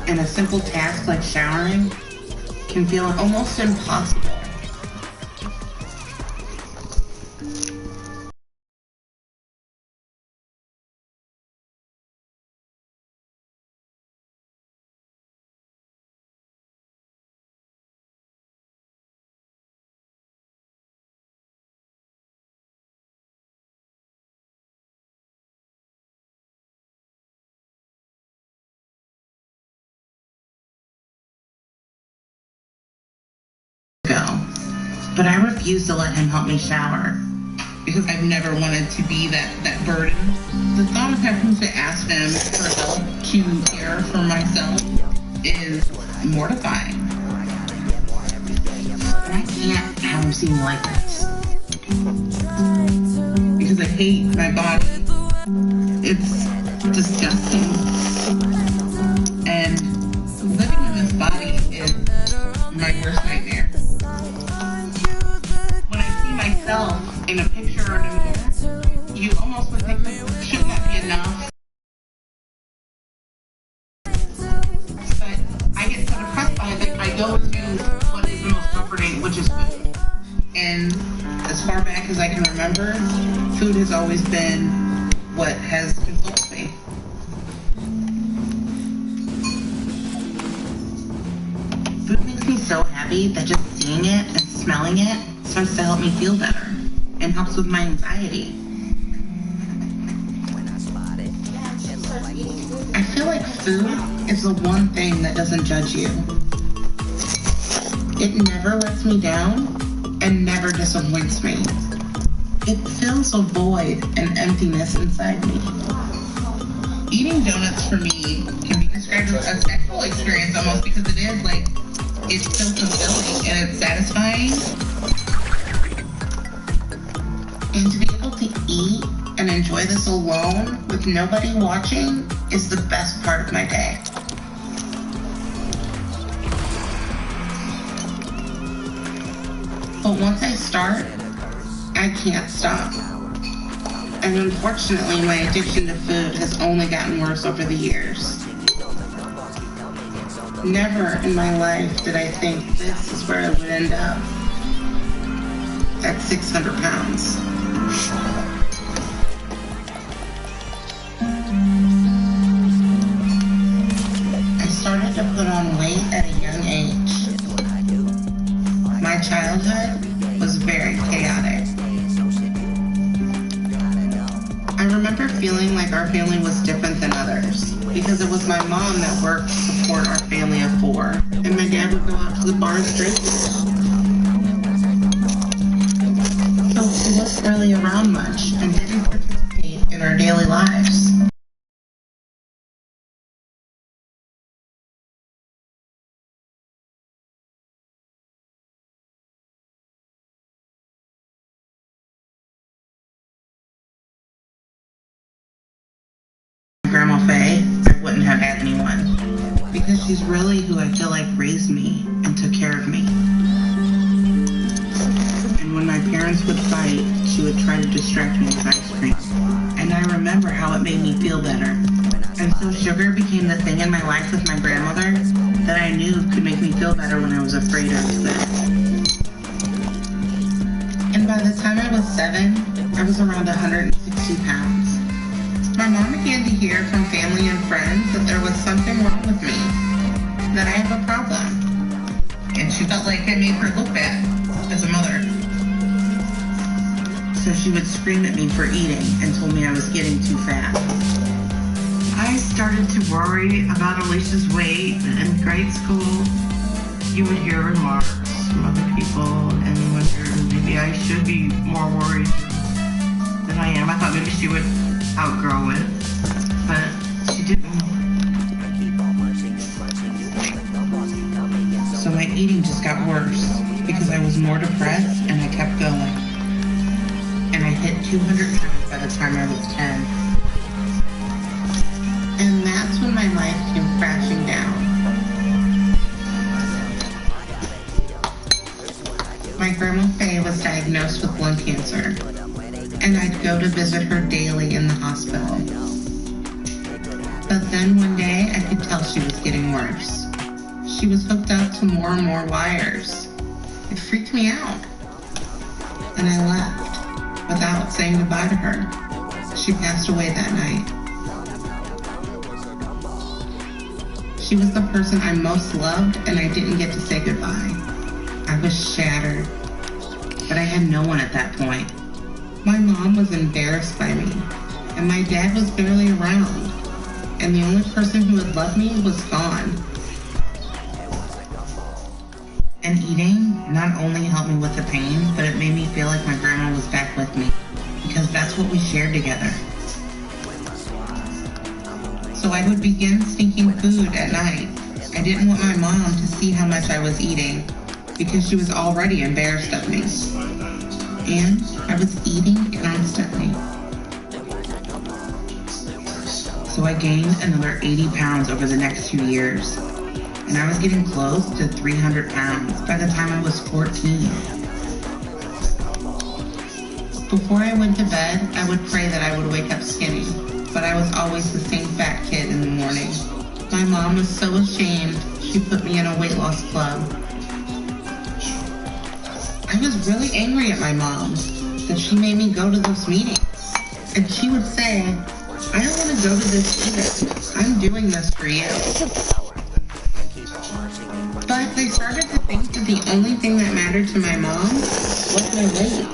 and a simple task like showering can feel almost impossible. But I refuse to let him help me shower because I've never wanted to be that burden. The thought of having to ask him for help to care for myself is mortifying. And I can't have him seem like this because I hate my body. It's disgusting. And living in this body is my worst nightmare. Myself in a picture or in a mirror, you almost would think that shouldn't that be enough? But I get so depressed by it that I go to what is the most comforting, which is food. And as far back as I can remember, food has always been what has consoled me. Food makes me so happy that just seeing it and smelling it starts to help me feel better and helps with my anxiety. I feel like food is the one thing that doesn't judge you. It never lets me down and never disappoints me. It fills a void and emptiness inside me. Eating donuts for me can be described as a sexual experience almost because it is like, it's so fulfilling and it's satisfying. And to be able to eat and enjoy this alone with nobody watching is the best part of my day. But once I start, I can't stop. And unfortunately, my addiction to food has only gotten worse over the years. Never in my life did I think this is where I would end up. At 600 pounds. I started to put on weight at a young age. My childhood was very chaotic. I remember feeling like our family was different than others because it was my mom that worked to support our family of 4, and my dad would go out to the bars drinking. He wasn't really around much and didn't participate in our daily lives. Grandma Faye, I wouldn't have had anyone because she's really who I feel like raised me and took care of me. When my parents would fight, she would try to distract me with ice cream. And I remember how it made me feel better. And so sugar became the thing in my life with my grandmother that I knew could make me feel better when I was afraid of sick. And by the time I was 7, I was around 160 pounds. My mom began to hear from family and friends that there was something wrong with me, that I have a problem. And she felt like I made her look bad as a mother. So she would scream at me for eating and told me I was getting too fat. I started to worry about Alicia's weight. In grade school, you would hear remarks from other people and wonder maybe I should be more worried than I am. I thought maybe she would outgrow it, but she didn't. So my eating just got worse because I was more depressed and I kept going. And I hit 200 pounds by the time I was 10. And that's when my life came crashing down. My grandma Faye was diagnosed with lung cancer, and I'd go to visit her daily in the hospital. But then one day I could tell tell she was getting worse. She was hooked up to more and more wires. It freaked me out. And I left without saying goodbye to her. She passed away that night. She was the person I most loved, and I didn't get to say goodbye. I was shattered, but I had no one at that point. My mom was embarrassed by me, and my dad was barely around, and the only person who would love me was gone. And eating not only helped me with the pain, but it made me feel like my grandma was back with me, because that's what we shared together. So I would begin sneaking food at night. I didn't want my mom to see how much I was eating, because she was already embarrassed of me. And I was eating constantly. So I gained another 80 pounds over the next 2 years. And I was getting close to 300 pounds by the time I was 14. Before I went to bed, I would pray that I would wake up skinny, but I was always the same fat kid in the morning. My mom was so ashamed, she put me in a weight loss club. I was really angry at my mom that she made me go to those meetings. And she would say, I don't want to go to this either. I'm doing this for you. But I started to think that the only thing that mattered to my mom was my weight.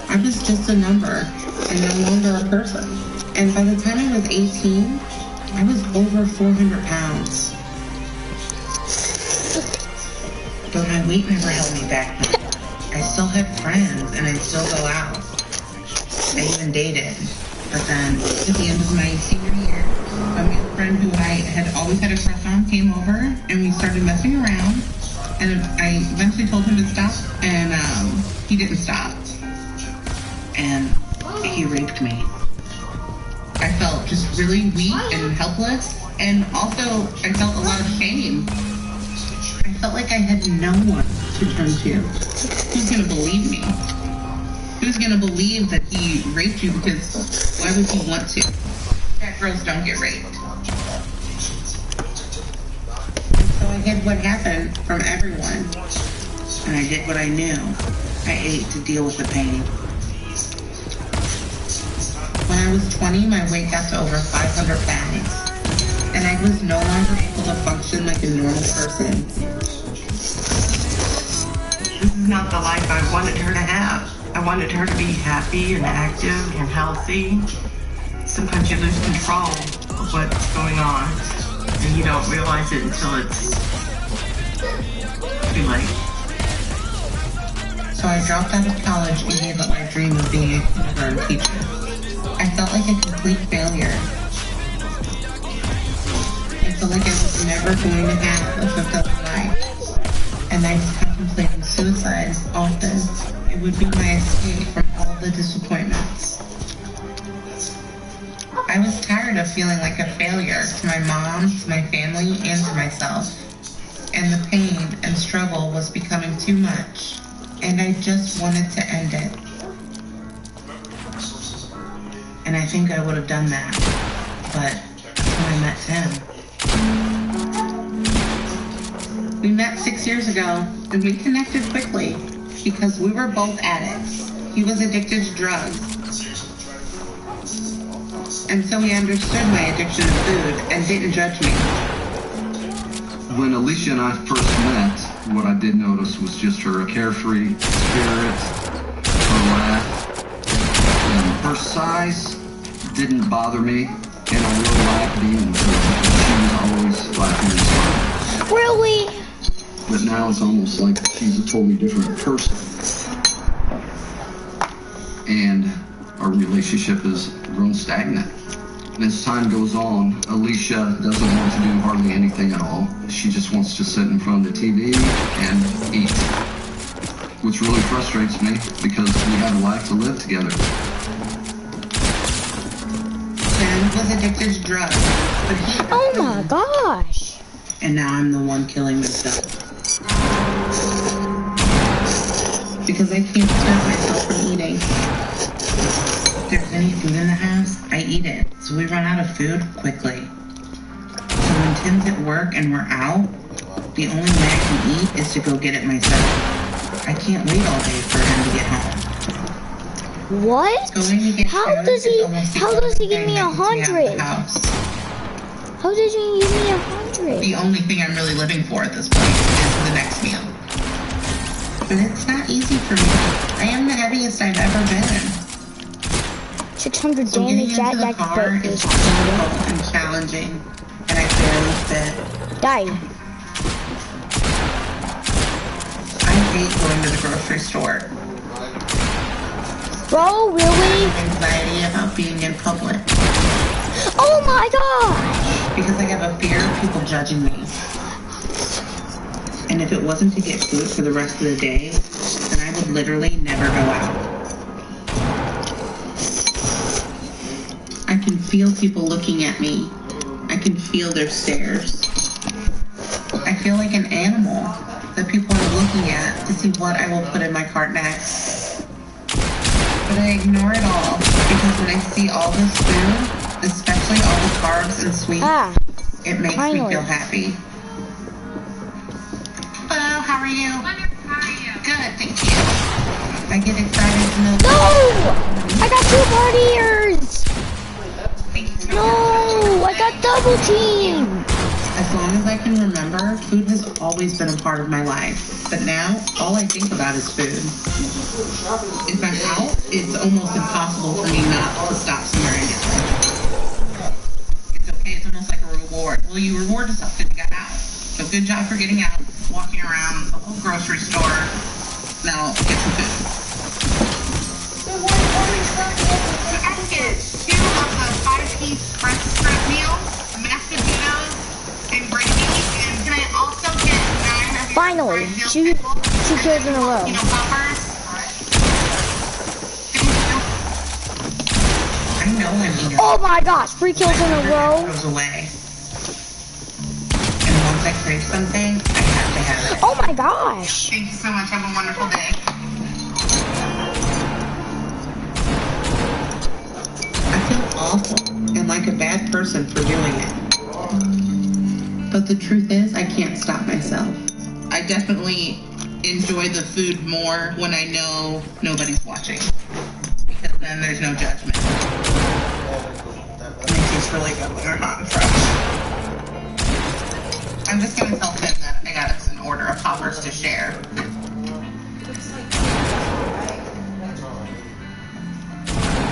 I was just a number and no longer a person. And by the time I was 18, I was over 400 pounds. But my weight never held me back. I still had friends and I'd still go out. I even dated. But then at the end of my senior year, my male friend who I had always had a crush on came over and we started messing around. And I eventually told him to stop, and he didn't stop. And he raped me. I felt just really weak and helpless, and also I felt a lot of shame. I felt like I had no one to turn to. Who's gonna believe me? Who's gonna believe that he raped you? Because why would he want to? Fat girls don't get raped. So I hid what happened from everyone, and I did what I knew. I ate to deal with the pain. When I was 20, my weight got to over 500 pounds, and I was no longer able to function like a normal person. This is not the life I wanted her to have. I wanted her to be happy and active and healthy. Sometimes you lose control of what's going on, and you don't realize it until it's too late. So I dropped out of college and gave up my dream of being a kindergarten teacher. I felt like a complete failure. I felt like I was never going to have a fulfilling life. And I was contemplating suicide often. It would be my escape from all the disappointments. I was tired of feeling like a failure to my mom, to my family, and to myself. And the pain and struggle was becoming too much. And I just wanted to end it. And I think I would have done that, but when I met Tim. We met 6 years ago, and we connected quickly because we were both addicts. He was addicted to drugs. And so he understood my addiction to food and didn't judge me. When Alicia and I first met, what I did notice was just her carefree spirit, her laugh, and her size didn't bother me, and I really liked being with her. She was always laughing and smiling. Really? But now it's almost like she's a totally different person. And our relationship has grown stagnant. And as time goes on, Alicia doesn't want to do hardly anything at all. She just wants to sit in front of the TV and eat. Which really frustrates me because we have a life to live together. Tim was addicted to drugs, but he... Oh my gosh! And now I'm the one killing myself. Because I can't stop myself from eating. If there's any food in the house, I eat it. So we run out of food quickly. So when Tim's at work and we're out, the only way I can eat is to go get it myself. I can't wait all day for him to get home. What? How does he give me 100? How does he give me 100? The only thing I'm really living for at this point is the next meal. But it's not easy for me. I am the heaviest I've ever been. 600 So damage, getting into the that car is difficult and challenging, and I barely fit. Die. I hate going to the grocery store. Bro, really? I have anxiety about being in public. Oh my gosh! Because I have a fear of people judging me. And if it wasn't to get food for the rest of the day, then I would literally never go out. I can feel people looking at me. I can feel their stares. I feel like an animal that people are looking at to see what I will put in my cart next. But I ignore it all because when I see all this food, especially all the carbs and sweets, it makes me feel happy. Hello, how are you? Good, thank you. I get excited to know. No! I got 2 partiers! No! I got double team! As long as I can remember, food has always been a part of my life. But now, all I think about is food. If I'm out, it's almost impossible for me not to stop somewhere and get food. It's okay, it's almost like a reward. Well, you reward yourself because you got out. So good job for getting out, walking around the whole grocery store. Now, get some food. I get 2 of the 5-piece French bread meals, mashed potatoes, and gravy. And can I also get 9 of your Finally, two kills in a row. Poppers? I know I'm eating. Oh my gosh, 3 kills in a row. Goes away. And once I crave something, I have to have it. Oh my gosh. Thank you so much. Have a wonderful day. I feel awful and like a bad person for doing it. But the truth is, I can't stop myself. I definitely enjoy the food more when I know nobody's watching. Because then there's no judgment. And it tastes really good when they're hot and fresh. I'm just going to tell Tim that I got us an order of poppers to share.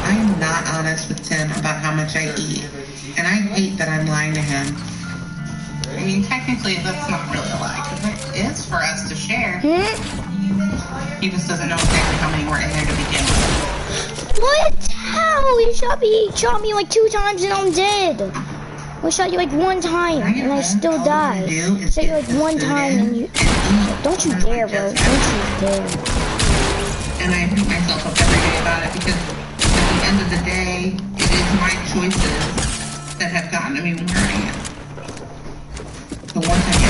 I am not honest with Tim about how much I eat. And I hate that I'm lying to him. I mean, technically, that's not really a lie, because it is for us to share. He just doesn't know exactly how many were in there to begin with. What? How? You shot me like 2 times and I'm dead. I shot you like 1 time and I still died. I shot you like 1 time and you... Don't you dare, bro. Don't you dare. And I beat myself up every day about it because at the end of the day, it is my choices that have gotten me where I am. The one thing.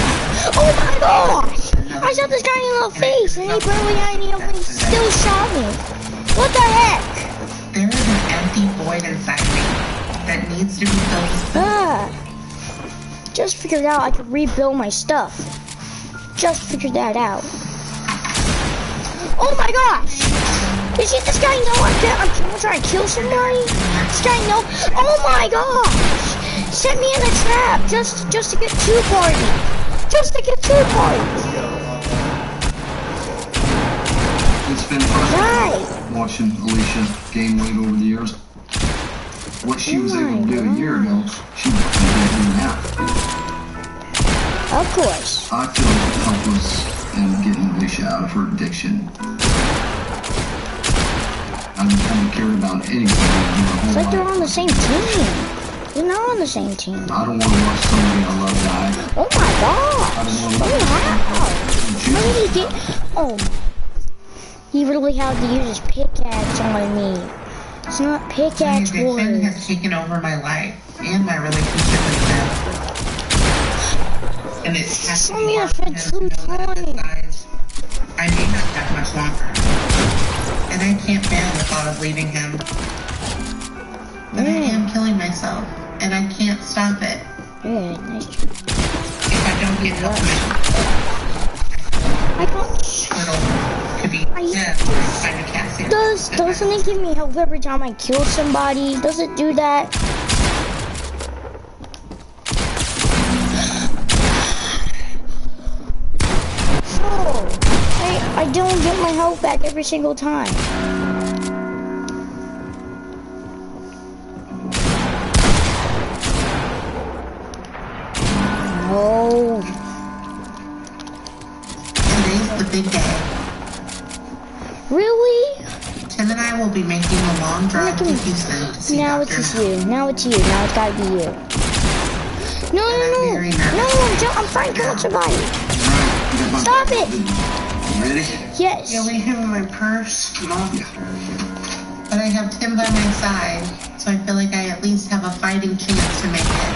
Oh my gosh! I shot this guy in the face and he barely had any, he still shot me. What the heck? There is an empty void inside me that needs to be filled with food. Just figured out I could rebuild my stuff. Just figured that out. Oh my gosh! You see this guy know I'm trying to kill somebody? This guy know. Oh my gosh! Set me in a trap just to get 2 parties. Just to get 2 parties. It's been frustrating watching Alicia gain weight over the years. What she was able to do a year ago, she can't do now. Of course. I feel helpless in getting Alicia out of her addiction. I haven't cared about anything. It's like they're on the same team. They're not on the same team. I don't want to watch somebody I love die. Oh my gosh! How did he get? Oh, he really had to use his pickaxe on me. It's not pickaxe My addiction wars. has taken over my life and my relationship with him. And it's has to be hard for him to know that at this size, I may not have much longer. And I can't bear the thought of leaving him. But I am killing myself, and I can't stop it. Yeah, nice try. If I don't get help, I don't. could be dead. Find a calcium. Doesn't it give me help every time I kill somebody? Does it do that? So, I don't get my health back every single time. No. Today's the big day. Really? Tim and I will be making a long drive to Houston to see Now Dr. it's just Now. you. Now it's you. Now it's gotta be you. No, I'm trying to kill somebody. Stop it! Ready? Yes. You only have my purse. Yeah. But I have Tim by my side, so I feel like I at least have a fighting chance to make it.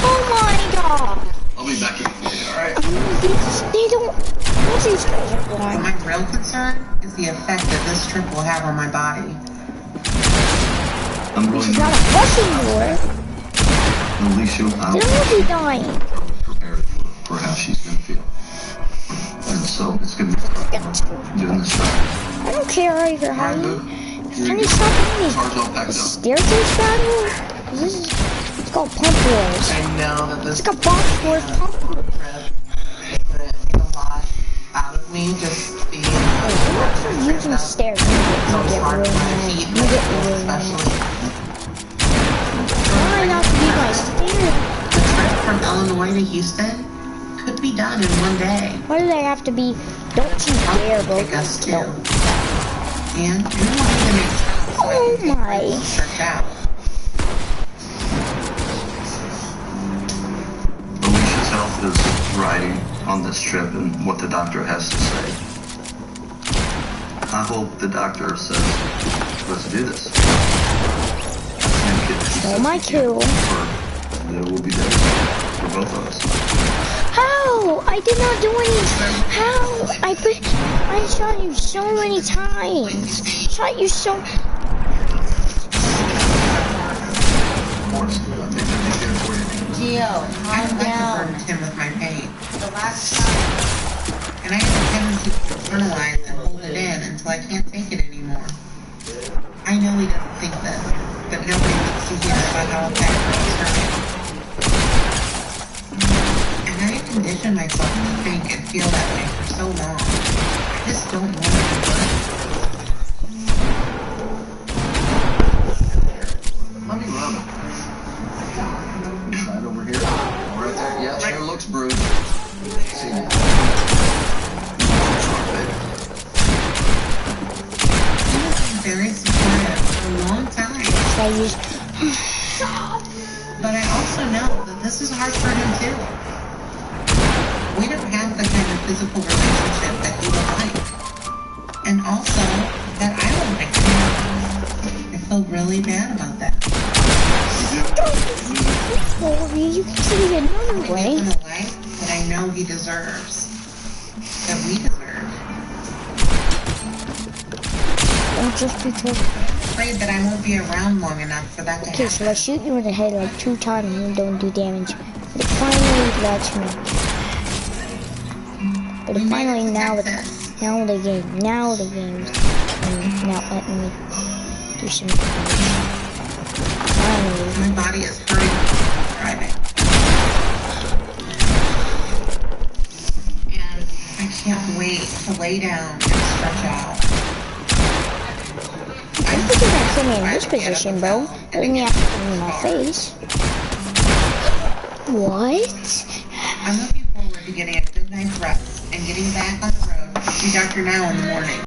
Oh my god. I'll be back in. Alright. They don't. What's these guys are But going? my real concern is the effect that this trip will have on my body. I'm really She's not a fussing war. Alicia, I'll Then we'll be dying. prepare for how she's gonna feel. And so it's gonna be doing this right. I don't care either how you. Can you stop doing Car's all packed these up. staircase battle? This is. It's called Pump Wars. I know that this It's like a box wars Pump Wars. trip put a lot out of me just being You're using stairs. You get really mad. You get really mad. Try not to be my stairs. The trip from Illinois to Houston could be done in one day. Why do they have to be? Don't you dare, bro. Take us too. No. And we won't even make time so I Oh can take my. breaks and stretch out. Alicia's health is riding on this trip and what the doctor has to say. I hope the doctor says, let's do this. Oh my kill. There will be days for both of us. How? I did not do anything. How? I shot you so many times. Shot you so. Of course, I think that'd be good for you. I Gio, calm like to down. burden him with my pain. The last time. And I have a tendency to internalize and hold it in until I can't take it anymore. I know he doesn't think this, but nobody needs to hear about how bad it's hurting. And I conditioned myself to think and feel that way for so long. I just don't want to do it. Let me rub it. Right over here. Right there. Yeah, sure looks bruised. See ya. Very supportive for a long time. I used. But I also know that this is hard for him too. We don't have the kind of physical relationship that he would like. And also, that I would like to have. I feel really bad about that. Sorry, you can see it another I way. give him a life that I know he deserves. That we deserve. Don't just be told. Afraid that I won't be around long enough for that to Okay, so I happen. shoot you in the head like 2 times and you don't do damage. But it finally lets me. But it We made finally it to now Texas. the game's now letting me do some damage. Finally. My body is hurting from driving. And I can't wait to lay down and stretch out. I think you can kill me in this position, bro. Doesn't mean you have to kill me in my face. What? I'm looking forward to getting a good night's rest and getting back on the road to see Dr. Now in the morning.